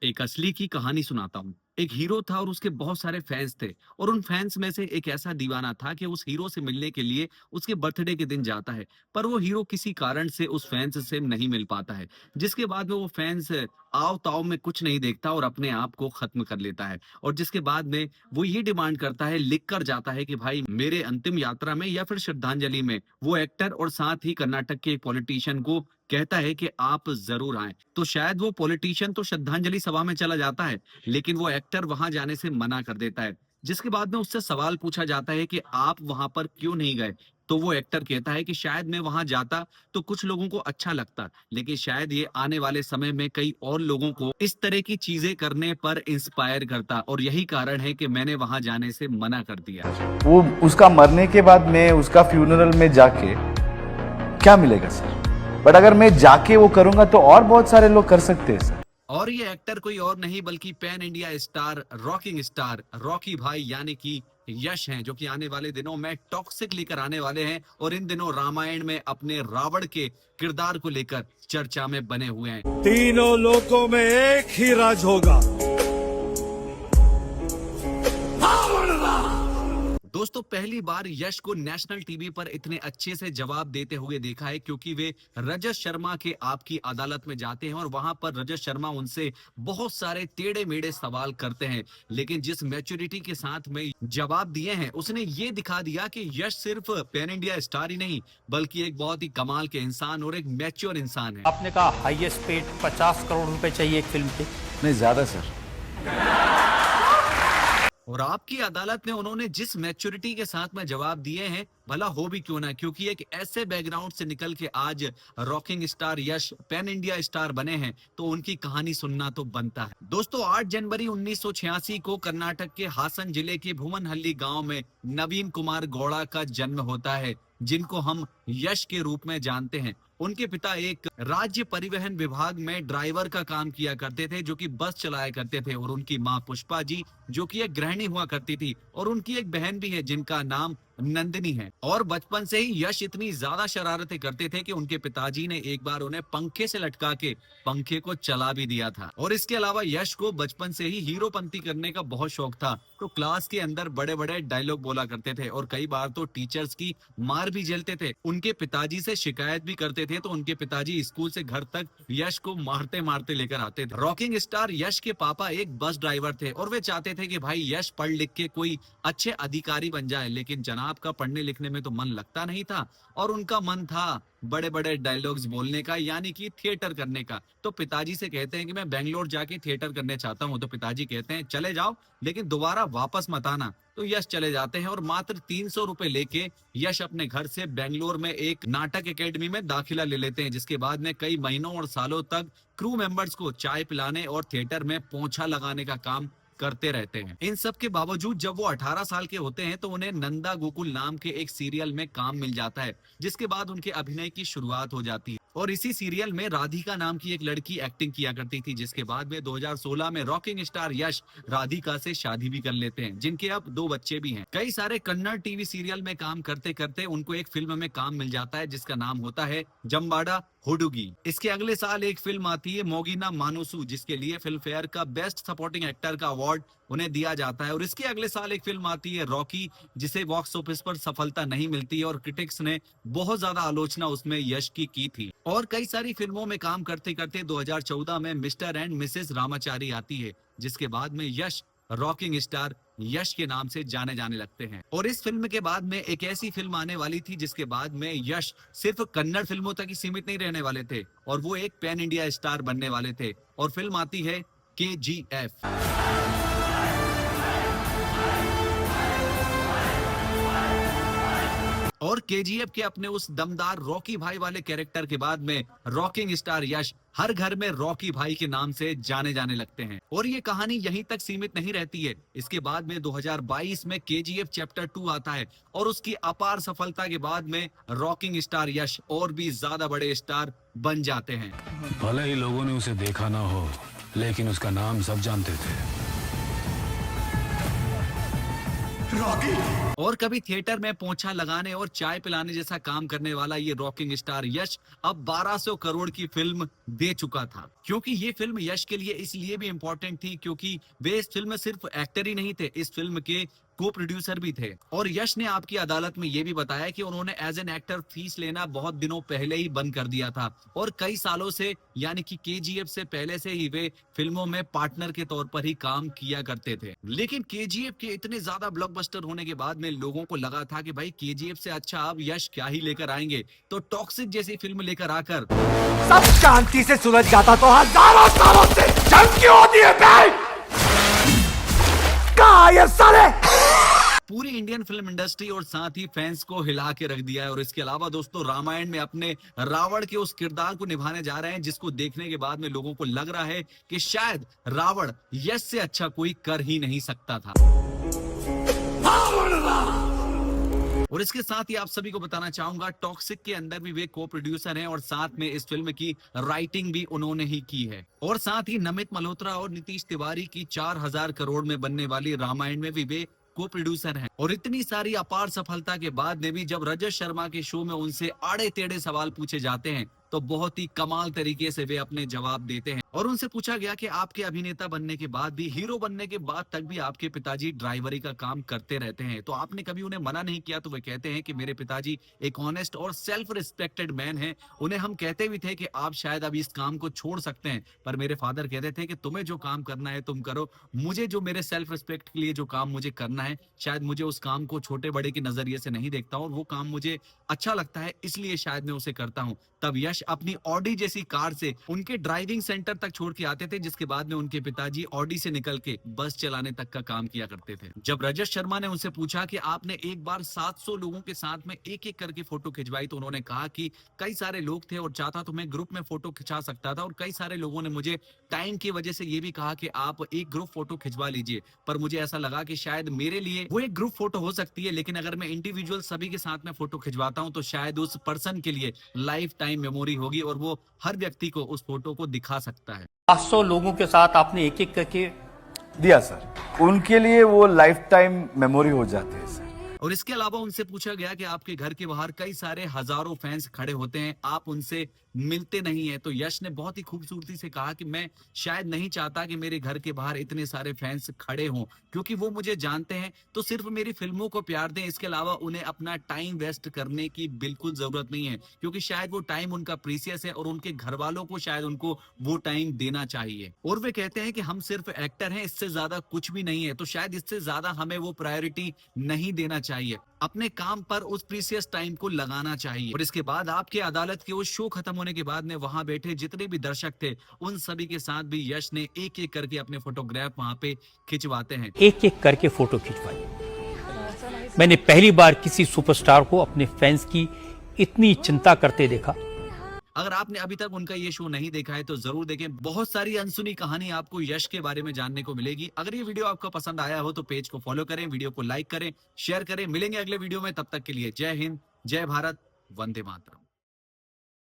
एक असली की कहानी सुनाता हूँ। एक हीरो था और उसके बहुत सारे फैंस थे और उन फैंस में से एक ऐसा दीवाना था कि उस हीरो से मिलने के लिए उसके बर्थडे के दिन जाता है। पर वो हीरो किसी कारण से उस फैंस से नहीं मिल पाता है, जिसके बाद में वो फैंस आव ताव में कुछ नहीं देखता और अपने आप को खत्म कर लेता है। और जिसके बाद में वो ये डिमांड करता है, लिख कर जाता है कि भाई मेरे अंतिम यात्रा में या फिर श्रद्धांजलि में वो एक्टर और साथ ही कर्नाटक के एक पॉलिटिशियन को कहता है कि आप जरूर आएं। तो शायद वो पॉलिटिशियन तो श्रद्धांजलि सभा में चला जाता है, लेकिन वो एक्टर वहां जाने से मना कर देता है। जिसके बाद में उससे सवाल पूछा जाता है कि आप वहां पर क्यों नहीं गए। तो वो एक्टर कहता है कि शायद मैं वहां जाता तो कुछ लोगों को अच्छा लगता, लेकिन शायद ये आने वाले समय में कई और लोगों को इस तरह की चीजें करने पर इंस्पायर करता, और यही कारण है कि मैंने वहां जाने से मना कर दिया। वो उसका मरने के बाद मैं उसका फ्यूनरल में जाके क्या मिलेगा सर? बट अगर मैं जाके वो करूंगा तो और बहुत सारे लोग कर सकते हैं सर। और ये एक्टर कोई और नहीं बल्कि pan India star, rocking star Rocky भाई यानी कि यश हैं, जो कि आने वाले दिनों में टॉक्सिक लेकर आने वाले हैं और इन दिनों रामायण में अपने रावण के किरदार को लेकर चर्चा में बने हुए हैं। तीनों लोकों में एक ही राज होगा। दोस्तों, पहली बार यश को नेशनल टीवी पर इतने अच्छे से जवाब देते हुए देखा है, क्योंकि वे रजत शर्मा के आपकी अदालत में जाते हैं और वहां पर रजत शर्मा उनसे बहुत सारे टेढ़े मेढ़े सवाल करते हैं, लेकिन जिस मैच्योरिटी के साथ में जवाब दिए हैं उसने ये दिखा दिया कि यश सिर्फ पैन इंडिया स्टार ही नहीं बल्कि एक बहुत ही कमाल के इंसान और एक मैच्योर इंसान है। आपने कहा हाईएस्ट पेड 50 करोड़ रुपए चाहिए एक फिल्म के। नहीं ज्यादा सर। और आपकी अदालत में उन्होंने जिस मैच्योरिटी के साथ में जवाब दिए हैं, भला हो भी क्यों ना, क्योंकि एक ऐसे बैकग्राउंड से निकल के आज रॉकिंग स्टार यश पैन इंडिया स्टार बने हैं, तो उनकी कहानी सुनना तो बनता है। दोस्तों, 8 जनवरी 1986 को कर्नाटक के हासन जिले के भुवनहल्ली गांव में नवीन कुमार गौड़ा का जन्म होता है, जिनको हम यश के रूप में जानते हैं। उनके पिता एक राज्य परिवहन विभाग में ड्राइवर का काम किया करते थे, जो कि बस चलाया करते थे, और उनकी मां पुष्पा जी जो कि एक गृहिणी हुआ करती थी, और उनकी एक बहन भी है जिनका नाम नंदिनी है। और बचपन से ही यश इतनी ज्यादा शरारतें करते थे कि उनके पिताजी ने एक बार उन्हें पंखे से लटका के पंखे को चला भी दिया था। और इसके अलावा यश को बचपन से ही हीरोपंती करने का बहुत शौक था, तो क्लास के अंदर बड़े बड़े डायलॉग बोला करते थे और कई बार तो टीचर्स की मार भी झेलते थे। उनके पिताजी से शिकायत भी करते थे, तो उनके पिताजी स्कूल से घर तक यश को मारते मारते लेकर आते थे। रॉकिंग स्टार यश के पापा एक बस ड्राइवर थे और वे चाहते थे कि भाई यश पढ़ लिख के कोई अच्छे अधिकारी बन जाए, लेकिन जनाब का पढ़ने लिखने में तो मन लगता नहीं था और उनका मन था बड़े बड़े डायलॉग्स बोलने का, यानी कि थिएटर करने का। तो पिताजी से कहते हैं कि मैं बेंगलोर जाके थिएटर करने चाहता हूं। तो पिताजी कहते हैं चले जाओ, लेकिन दोबारा वापस मत आना। तो यश चले जाते हैं और मात्र 300 रुपए लेके यश अपने घर से बेंगलोर में एक नाटक एकेडमी में दाखिला ले लेते हैं, जिसके बाद में कई महीनों और सालों तक क्रू मेंबर्स को चाय पिलाने और थिएटर में पोंछा लगाने का काम करते रहते हैं। इन सब के बावजूद जब वो 18 साल के होते हैं तो उन्हें नंदा गोकुल नाम के एक सीरियल में काम मिल जाता है, जिसके बाद उनके अभिनय की शुरुआत हो जाती है। और इसी सीरियल में राधिका नाम की एक लड़की एक्टिंग किया करती थी, जिसके बाद में 2016 में रॉकिंग स्टार यश राधिका से शादी भी कर लेते हैं, जिनके अब 2 बच्चे भी हैं। कई सारे कन्नड़ टीवी सीरियल में काम करते करते उनको एक फिल्म में काम मिल जाता है, जिसका नाम होता है जम्बाड़ा हुडुगी। इसके अगले साल एक फिल्म आती है मोगिना मानुसु, जिसके लिए फिल्म फेयर का बेस्ट सपोर्टिंग एक्टर का अवार्ड उन्हें दिया जाता है। और इसके अगले साल एक फिल्म आती है रॉकी, जिसे बॉक्स ऑफिस पर सफलता नहीं मिलती है और क्रिटिक्स ने बहुत ज्यादा आलोचना उसमें यश की थी। और कई सारी फिल्मों में काम करते करते 2014 में मिस्टर एंड मिसेस रामाचारी आती है, जिसके बाद में यश रॉकिंग स्टार यश के नाम से जाने जाने लगते हैं। और इस फिल्म के बाद में एक ऐसी फिल्म आने वाली थी जिसके बाद में यश सिर्फ कन्नड़ फिल्मों तक ही सीमित नहीं रहने वाले थे और वो एक पैन इंडिया स्टार बनने वाले थे। और फिल्म आती है KGF। और KGF के अपने उस दमदार रॉकी भाई वाले कैरेक्टर के बाद में रॉकिंग स्टार यश हर घर में रॉकी भाई के नाम से जाने जाने लगते हैं। और ये कहानी यहीं तक सीमित नहीं रहती है, इसके बाद में 2022 में KGF चैप्टर 2 आता है और उसकी अपार सफलता के बाद में रॉकिंग स्टार यश और भी ज्यादा बड़े स्टार बन जाते हैं। भले ही लोगों ने उसे देखा ना हो, लेकिन उसका नाम सब जानते थे। और कभी थिएटर में पोंछा लगाने और चाय पिलाने जैसा काम करने वाला ये रॉकिंग स्टार यश अब 1200 करोड़ की फिल्म दे चुका था। क्योंकि ये फिल्म यश के लिए इसलिए भी इंपॉर्टेंट थी क्योंकि वे इस फिल्म में सिर्फ एक्टर ही नहीं थे, इस फिल्म के को प्रोड्यूसर भी थे। और यश ने आपकी अदालत में ये भी बताया कि उन्होंने एज एन एक्टर फीस लेना बहुत दिनों पहले ही बंद कर दिया था और कई सालों से यानी कि केजीएफ से पहले से ही वे फिल्मों में पार्टनर के तौर पर ही काम किया करते थे। लेकिन केजीएफ के इतने ज्यादा ब्लॉकबस्टर होने के बाद में लोगों को लगा था कि भाई केजीएफ से अच्छा अब यश क्या ही लेकर आएंगे, तो टॉक्सिक जैसी फिल्म लेकर आकर सब शांति से सुलझ जाता तो हजारों सालों से जंग क्यों होती है बे? कहाँ ये साले? पूरी इंडियन फिल्म इंडस्ट्री और साथ ही फैंस को हिला के रख दिया है। और इसके अलावा दोस्तों रामायण में अपने रावण के उस किरदार को निभाने जा रहे हैं जिसको देखने के बाद में लोगों को लग रहा है कि शायद रावण यश से अच्छा कोई कर ही नहीं सकता था। और इसके साथ ही आप सभी को बताना चाहूंगा टॉक्सिक के अंदर भी वे को प्रोड्यूसर हैं और साथ में इस फिल्म की राइटिंग भी उन्होंने ही की है। और साथ ही नमित मल्होत्रा और नीतीश तिवारी की 4000 करोड़ में बनने वाली रामायण में भी वे को प्रोड्यूसर हैं। और इतनी सारी अपार सफलता के बाद में भी जब रजत शर्मा के शो में उनसे आड़े टेढ़े सवाल पूछे जाते हैं तो बहुत ही कमाल तरीके से वे अपने जवाब देते हैं। और उनसे पूछा गया कि आपके अभिनेता बनने के बाद भी, हीरो बनने के बाद तक भी आपके पिताजी ड्राइवरी का काम करते रहते हैं, तो आपने कभी उन्हें मना नहीं किया? तो वे कहते हैं कि मेरे पिताजी एक ऑनेस्ट और सेल्फ रिस्पेक्टेड मैन हैं। उन्हें हम कहते भी थे कि आप शायद अभी इस काम को छोड़ सकते हैं, पर मेरे फादर कहते थे कि तुम्हें जो काम करना है तुम करो, मुझे जो मेरे सेल्फ रिस्पेक्ट के लिए जो काम मुझे करना है, शायद मुझे उस काम को छोटे बड़े के नजरिए से नहीं देखता हूँ, वो काम मुझे अच्छा लगता है इसलिए शायद मैं उसे करता हूँ। तब यश अपनी ऑडी जैसी कार से उनके ड्राइविंग सेंटर तक छोड़ के आते थे, जिसके बाद में उनके पिताजी ऑडी से निकल के बस चलाने तक का काम किया करते थे। जब रजत शर्मा ने उनसे पूछा कि आपने एक बार 700 लोगों के साथ में एक एक करके फोटो खिंचवाई, तो उन्होंने कहा कि कई सारे लोग थे और चाहता तो मैं ग्रुप में फोटो खिंचा सकता था, और कई सारे लोगों ने मुझे टाइम की वजह से ये भी कहा कि आप एक ग्रुप फोटो खिंचवा लीजिए, पर मुझे ऐसा लगा कि शायद मेरे लिए वो एक ग्रुप फोटो हो सकती है, लेकिन अगर मैं इंडिविजुअल सभी के साथ में फोटो खिंचवाता हूं तो शायद उस पर्सन के लिए लाइफ टाइम मेमोरी होगी और वो हर व्यक्ति को उस फोटो को दिखा सकता है। 500 लोगों के साथ आपने एक एक करके दिया सर, उनके लिए वो लाइफ टाइम मेमोरी हो जाती है सर। और इसके अलावा उनसे पूछा गया कि आपके घर के बाहर कई सारे हजारों फैंस खड़े होते हैं, आप उनसे मिलते नहीं है, तो यश ने बहुत ही खूबसूरती से कहा कि मैं शायद नहीं चाहता कि मेरे घर के बाहर इतने सारे फैंस खड़े हों, क्योंकि वो मुझे जानते हैं तो सिर्फ मेरी फिल्मों को प्यार दें, इसके अलावा उन्हें अपना टाइम वेस्ट करने की बिल्कुल जरूरत नहीं है, क्योंकि शायद वो टाइम उनका प्रीसियस है और उनके घर वालों को शायद उनको वो टाइम देना चाहिए। और वे कहते हैं कि हम सिर्फ एक्टर हैं, इससे ज्यादा कुछ भी नहीं है, तो शायद इससे ज्यादा हमें वो प्रायोरिटी नहीं देना चाहिए, अपने काम पर उस प्रीसियस टाइम को लगाना चाहिए। और इसके बाद आपके अदालत के उस शो खत्म होने के बाद में वहां बैठे जितने भी दर्शक थे उन सभी के साथ भी यश ने एक एक करके अपने फोटोग्राफ वहां पे खिंचवाते हैं। एक एक करके फोटो खिंचवाई। मैंने पहली बार किसी सुपरस्टार को अपने फैंस की इतनी चिंता करते देखा। अगर आपने अभी तक उनका ये शो नहीं देखा है तो जरूर देखें, बहुत सारी अनसुनी कहानी आपको यश के बारे में जानने को मिलेगी। अगर ये वीडियो आपको पसंद आया हो तो पेज को फॉलो करें, वीडियो को लाइक करें, शेयर करें। मिलेंगे अगले वीडियो में, तब तक के लिए जय हिंद, जय भारत, वंदे मातरम।